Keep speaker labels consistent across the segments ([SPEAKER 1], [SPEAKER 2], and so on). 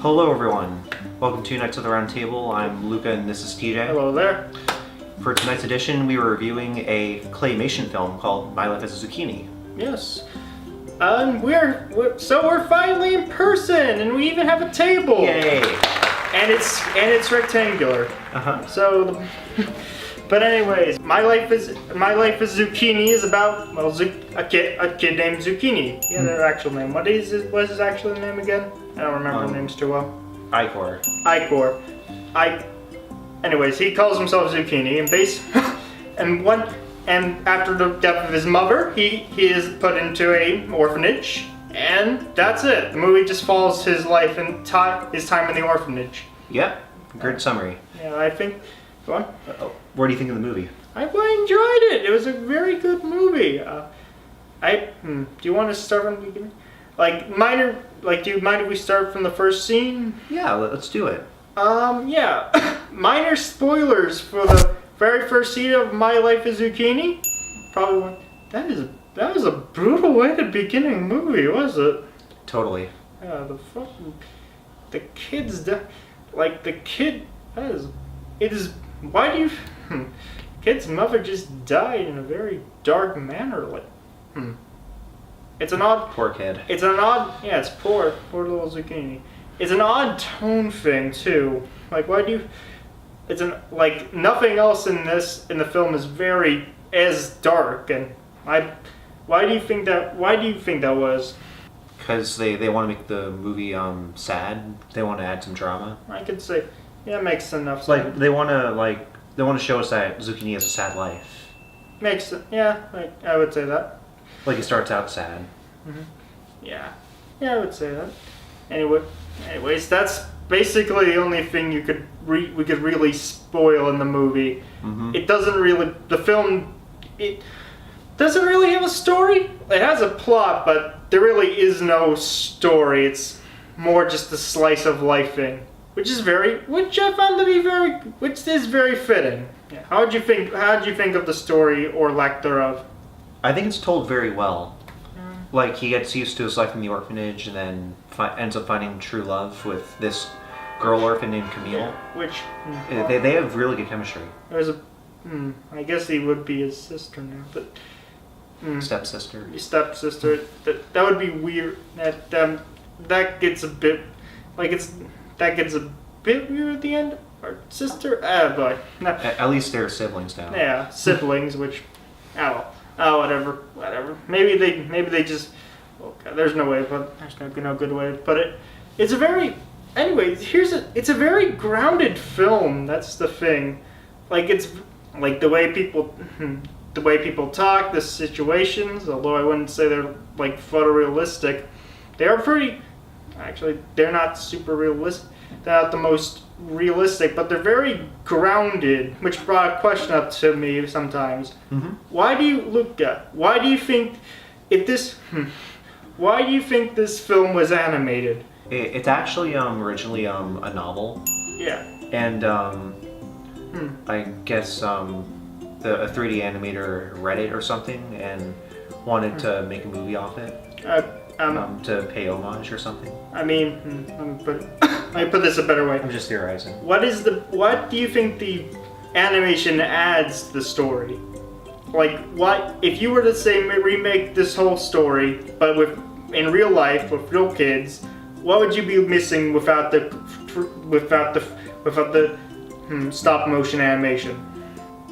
[SPEAKER 1] Hello everyone, welcome to Nights of the Round Table. I'm Luca and this is TJ.
[SPEAKER 2] Hello there.
[SPEAKER 1] For tonight's edition, we were reviewing a claymation film called My Life as a Zucchini.
[SPEAKER 2] Yes. We're finally in person, and we even have a table.
[SPEAKER 1] Yay!
[SPEAKER 2] And it's rectangular. So, but anyways, My Life is Zucchini is about a kid named Zucchini. Yeah, their actual name. What is his actual name again? I don't remember names too well.
[SPEAKER 1] Icare.
[SPEAKER 2] Anyways, he calls himself Zucchini, and after the death of his mother, he is put into a orphanage, and that's it. The movie just follows his life and his time in the orphanage.
[SPEAKER 1] Yep, good summary.
[SPEAKER 2] Yeah, I think. Go on.
[SPEAKER 1] What do you think of the movie?
[SPEAKER 2] I enjoyed it. It was a very good movie. Do you want to start from the beginning? Do you mind if we start from the first scene?
[SPEAKER 1] Yeah, let's do it.
[SPEAKER 2] Yeah. Minor spoilers for the very first scene of My Life as Zucchini. Probably that was a brutal way to begin a movie, was it?
[SPEAKER 1] Totally.
[SPEAKER 2] Yeah, the kid's why do you kid's mother just died in a very dark manner, It's an odd...
[SPEAKER 1] Poor kid.
[SPEAKER 2] It's an odd... Yeah, it's poor little Zucchini. It's an odd tone thing, too. Why do you... It's nothing else in the film is very as dark, and why do you think that was?
[SPEAKER 1] Because they want to make the movie sad. They want to add some drama.
[SPEAKER 2] I could say, yeah, it makes enough sense.
[SPEAKER 1] They want to show us that Zucchini has a sad life.
[SPEAKER 2] Makes sense. Yeah, I would say that.
[SPEAKER 1] He starts out sad.
[SPEAKER 2] Mm-hmm. Yeah, I would say that. Anyways, that's basically the only thing we could really spoil in the movie.
[SPEAKER 1] Mm-hmm.
[SPEAKER 2] The film doesn't really have a story. It has a plot, but there really is no story. It's more just a slice of life thing, which I found to be very fitting. Yeah. How'd you think of the story or lack thereof?
[SPEAKER 1] I think it's told very well. He gets used to his life in the orphanage and then ends up finding true love with this girl orphan named Camille.
[SPEAKER 2] Yeah,
[SPEAKER 1] they have really good chemistry.
[SPEAKER 2] I guess he would be his sister now, but
[SPEAKER 1] stepsister.
[SPEAKER 2] Stepsister. That would be weird. That gets a bit weird at the end. Or sister. But no.
[SPEAKER 1] At least they're siblings now.
[SPEAKER 2] Yeah, siblings. Which, whatever. Maybe they just. Okay, there's no good way to put it. It's a very. Anyways, it's a very grounded film. That's the thing. It's the way people talk, the situations. Although I wouldn't say they're photorealistic, they are pretty. Actually, they're not super realistic. They're not the most realistic, but they're very grounded, which brought a question up to me sometimes.
[SPEAKER 1] Mm-hmm.
[SPEAKER 2] Why do you think this film was animated?
[SPEAKER 1] It's actually originally a novel.
[SPEAKER 2] Yeah.
[SPEAKER 1] And I guess a 3D animator read it or something and wanted to make a movie off it. To pay homage or something.
[SPEAKER 2] Let me put this a better way.
[SPEAKER 1] I'm just theorizing.
[SPEAKER 2] What do you think the animation adds to the story? What if you were to say remake this whole story, but in real life with real kids? What would you be missing without the stop motion animation?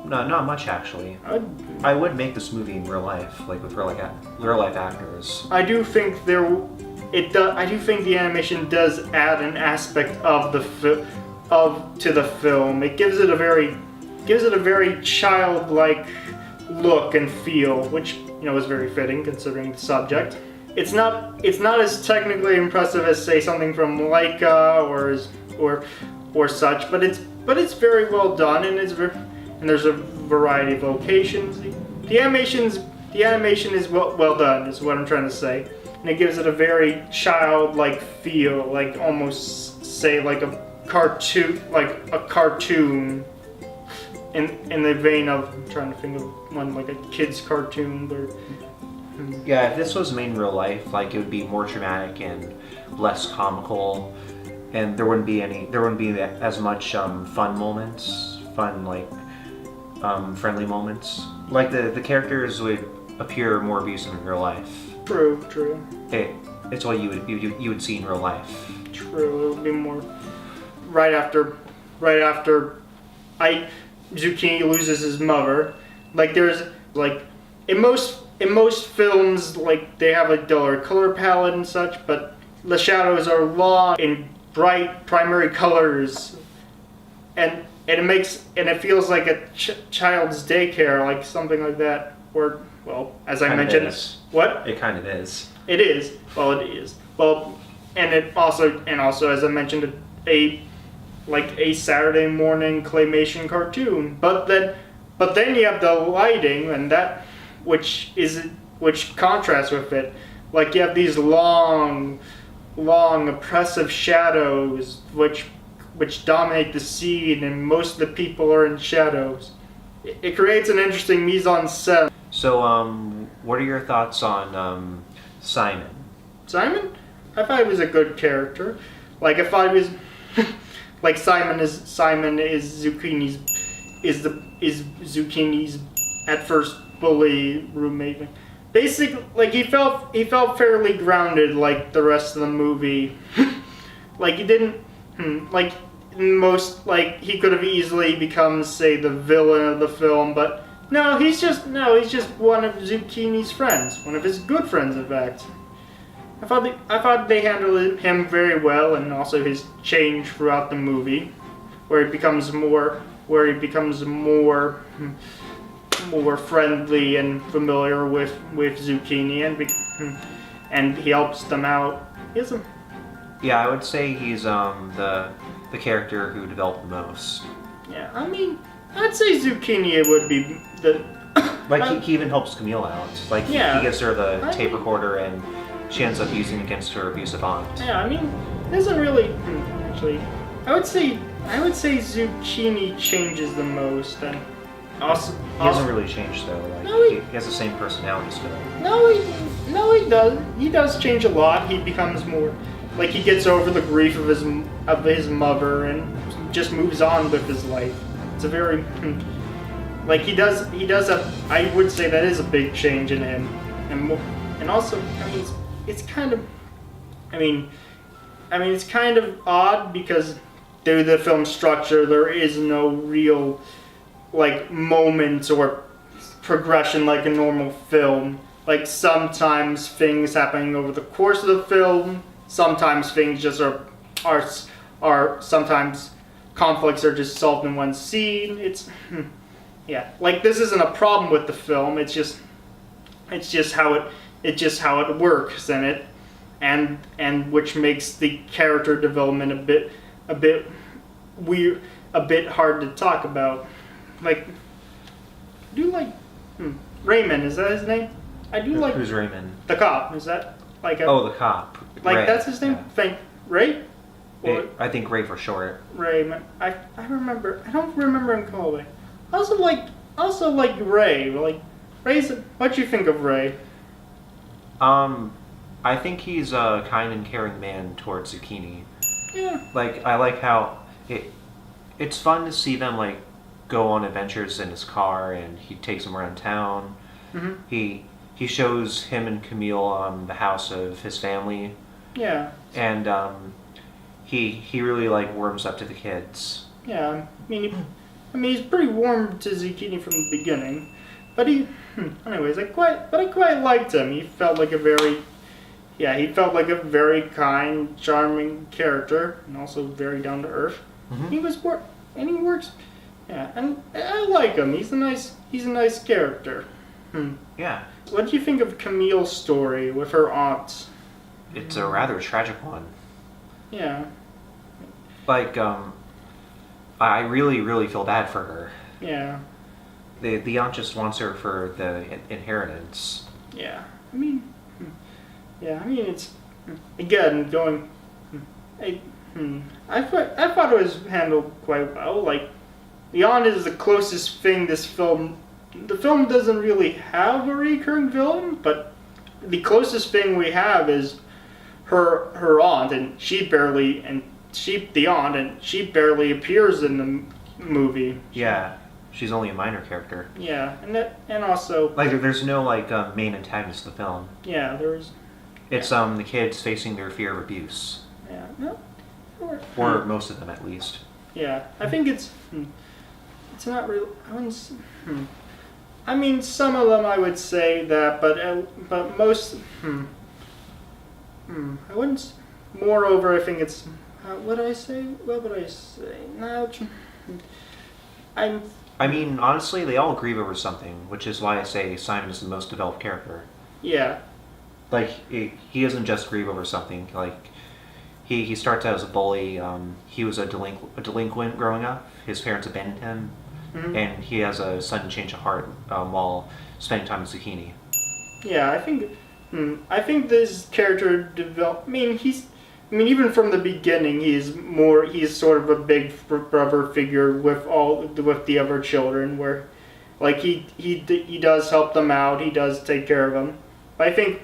[SPEAKER 1] No, not much actually. I would make this movie in real life, with real life actors.
[SPEAKER 2] I do think the animation does add an aspect to the film. It gives it a very childlike look and feel, which is very fitting considering the subject. It's not as technically impressive as say something from Laika or such, but it's very well done, and there's a variety of locations. The animation is well done, is what I'm trying to say, and it gives it a very childlike feel, almost say a cartoon, in the vein of, I'm trying to think of one a kid's cartoon, but.
[SPEAKER 1] Yeah, if this was made in real life, it would be more dramatic and less comical. and there wouldn't be as much fun moments, friendly moments. Like the characters would appear more abusive in real life.
[SPEAKER 2] True.
[SPEAKER 1] It's what you would see in real life.
[SPEAKER 2] True, it would be more right after Zucchini loses his mother. Like there's like in most films, like they have a duller color palette and such, but the shadows are long in bright primary colors, and it feels like a child's daycare, like something like that. Or well, as I mentioned, what
[SPEAKER 1] it kind of is.
[SPEAKER 2] It is. Well, it is. Well, and also as I mentioned, a Saturday morning claymation cartoon. But then you have the lighting and that which contrasts with it. Like you have these long oppressive shadows which dominate the scene, and most of the people are in shadows. It creates an interesting mise en scène.
[SPEAKER 1] So, what are your thoughts on Simon?
[SPEAKER 2] Simon? I thought he was a good character. Like if I was like Simon is Zucchini's at first bully roommate. Basically, like he felt fairly grounded like the rest of the movie. Like he didn't like most, like he could have easily become, say, the villain of the film, but no, he's just one of Zucchini's friends, one of his good friends, in fact. I thought they handled him very well, and also his change throughout the movie, where he becomes more friendly and familiar with Zucchini, and he helps them out.
[SPEAKER 1] Yeah, I would say he's the character who developed the most.
[SPEAKER 2] Yeah, I mean, I'd say Zucchini would be the...
[SPEAKER 1] Like, he even helps Camille out. Like,
[SPEAKER 2] yeah,
[SPEAKER 1] he gives her the tape recorder, and she ends up using it against her abusive aunt.
[SPEAKER 2] Yeah, I mean, it doesn't really... Actually, I would say Zucchini changes the most, and also...
[SPEAKER 1] He hasn't really changed, though. Like,
[SPEAKER 2] no,
[SPEAKER 1] he has the same personality still.
[SPEAKER 2] No, he does. He does change a lot. He becomes more... Like, he gets over the grief of his mother and just moves on with his life. It's a very... Like, he does have... I would say that is a big change in him. And also, I mean, it's kind of... I mean, it's kind of odd because through the film structure, there is no real, like, moments or progression like a normal film. Like, sometimes things happening over the course of the film... Sometimes things just are sometimes conflicts are just solved in one scene. It's yeah, like this isn't a problem with the film. It's just how it works in it, and which makes the character development a bit weird, a bit hard to talk about. Like, I do like Raymond, is that his name? I do like...
[SPEAKER 1] Who's Raymond?
[SPEAKER 2] The cop, is that like a...
[SPEAKER 1] Oh, the cop.
[SPEAKER 2] Like,
[SPEAKER 1] Ray.
[SPEAKER 2] that's his name?
[SPEAKER 1] Yeah.
[SPEAKER 2] Ray?
[SPEAKER 1] I think Ray for short.
[SPEAKER 2] Raymond. I remember. I don't remember him calling. I also like Ray. Like, Ray's... What do you think of Ray?
[SPEAKER 1] I think he's a kind and caring man towards Zucchini.
[SPEAKER 2] Yeah.
[SPEAKER 1] Like, I like how it's fun to see them, like, go on adventures in his car, and he takes them around town.
[SPEAKER 2] Mm-hmm.
[SPEAKER 1] He shows him and Camille the house of his family.
[SPEAKER 2] Yeah.
[SPEAKER 1] And he really, like, warms up to the kids.
[SPEAKER 2] Yeah. I mean, he's pretty warm to Zucchini from the beginning, but anyways, I quite liked him. He felt like a very kind, charming character, and also very down to earth.
[SPEAKER 1] Mm-hmm.
[SPEAKER 2] He works. Yeah, and I like him. He's a nice character.
[SPEAKER 1] Yeah.
[SPEAKER 2] What do you think of Camille's story with her aunt?
[SPEAKER 1] It's a rather tragic one.
[SPEAKER 2] Yeah.
[SPEAKER 1] Like, I really, really feel bad for her.
[SPEAKER 2] Yeah.
[SPEAKER 1] The aunt just wants her for the inheritance.
[SPEAKER 2] Yeah. I mean, it's again going. I thought it was handled quite well. Like, the aunt is the closest thing this film. The film doesn't really have a recurring villain, but the closest thing we have is her aunt, and the aunt, and she barely appears in the movie.
[SPEAKER 1] Yeah, she's only a minor character.
[SPEAKER 2] Yeah, and also
[SPEAKER 1] like there's no like main antagonist of the film.
[SPEAKER 2] Yeah, there's.
[SPEAKER 1] It's the kids facing their fear of abuse.
[SPEAKER 2] Yeah, no,
[SPEAKER 1] or most of them at least.
[SPEAKER 2] Yeah, I think it's not real. I mean, some of them I would say that, but most. I wouldn't. Moreover, I think it's. What would I say? What would I say? No,
[SPEAKER 1] I mean, honestly, they all grieve over something, which is why I say Simon is the most developed character.
[SPEAKER 2] Yeah.
[SPEAKER 1] Like he doesn't just grieve over something. Like he starts out as a bully. He was a delinquent growing up. His parents abandoned him, and he has a sudden change of heart while spending time with Zucchini.
[SPEAKER 2] Yeah, I think this character developed. I mean, even from the beginning, he's sort of a big brother figure with the other children, where, like, he does help them out, he does take care of them. But I think.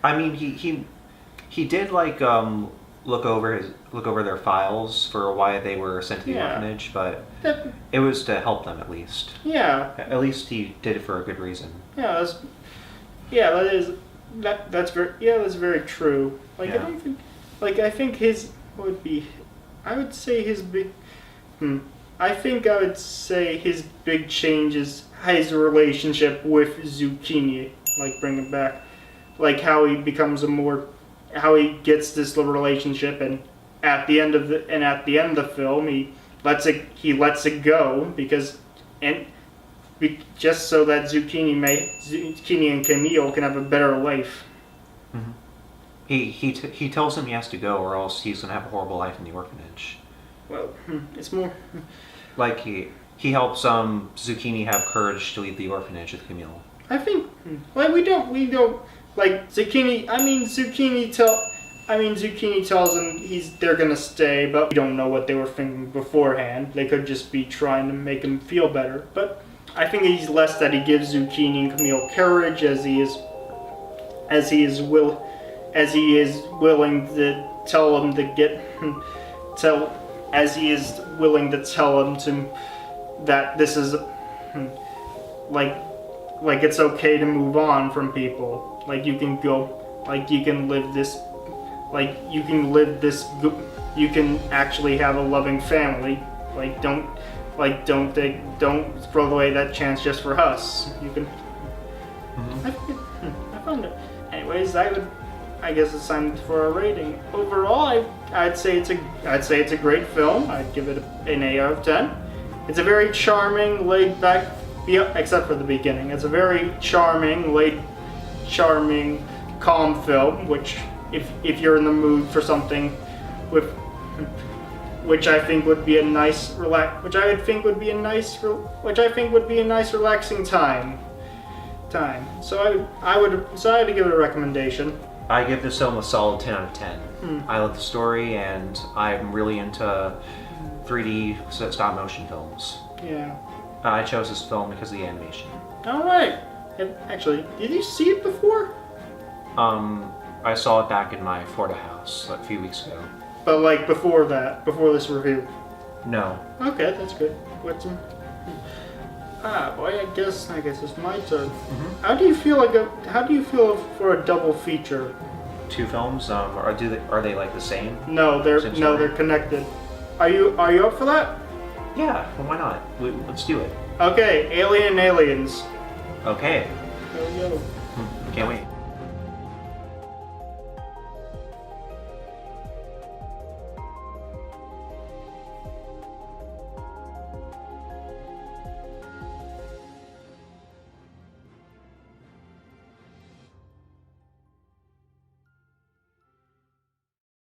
[SPEAKER 1] I mean, he did like look over their files for why they were sent to the orphanage, but it was to help them at least.
[SPEAKER 2] Yeah.
[SPEAKER 1] At least he did it for a good reason.
[SPEAKER 2] Yeah, that's very true. Like I don't think. Like, I think his would be. I would say his big. I think I would say his big change is his relationship with Zucchini. Like, bring him back. Like, how he becomes how he gets this relationship, and at the end of the film, he lets it go just so that Zucchini and Camille can have a better life.
[SPEAKER 1] Mm-hmm. He tells him he has to go, or else he's gonna have a horrible life in the orphanage.
[SPEAKER 2] Well, it's more
[SPEAKER 1] like he helps Zucchini have courage to leave the orphanage with Camille.
[SPEAKER 2] I think like we don't like Zucchini. Zucchini tells him they're gonna stay, but we don't know what they were thinking beforehand. They could just be trying to make him feel better. But I think he's less that he gives Zucchini and Camille courage as he is willing to tell him that this is like it's okay to move on from people. Like you can go, like you can live this, you can actually have a loving family. Like don't throw away that chance just for us. You can. I found it. Anyways, I guess it's time for a rating. Overall, I'd say it's a great film. I'd give it an 8 out of 10. It's a very charming, laid back, except for the beginning. It's a very charming, calm film. Which, if you're in the mood for something, which I think would be a nice relaxing time. So I had to give it a recommendation.
[SPEAKER 1] I give this film a solid 10 out of 10. I love the story, and I'm really into 3D stop motion films.
[SPEAKER 2] Yeah.
[SPEAKER 1] I chose this film because of the animation.
[SPEAKER 2] All right. Actually, did you see it before?
[SPEAKER 1] I saw it back in my Florida house a few weeks ago.
[SPEAKER 2] But like before this review?
[SPEAKER 1] No.
[SPEAKER 2] Okay, that's good. Boy, I guess it's my turn. Mm-hmm. How do you feel for a double feature?
[SPEAKER 1] Two films? Are they like the same?
[SPEAKER 2] No, they're connected. Are you up for that?
[SPEAKER 1] Yeah, well, why not? Let's do it.
[SPEAKER 2] Okay, Alien and Aliens.
[SPEAKER 1] Okay.
[SPEAKER 2] There we go.
[SPEAKER 1] Can't wait.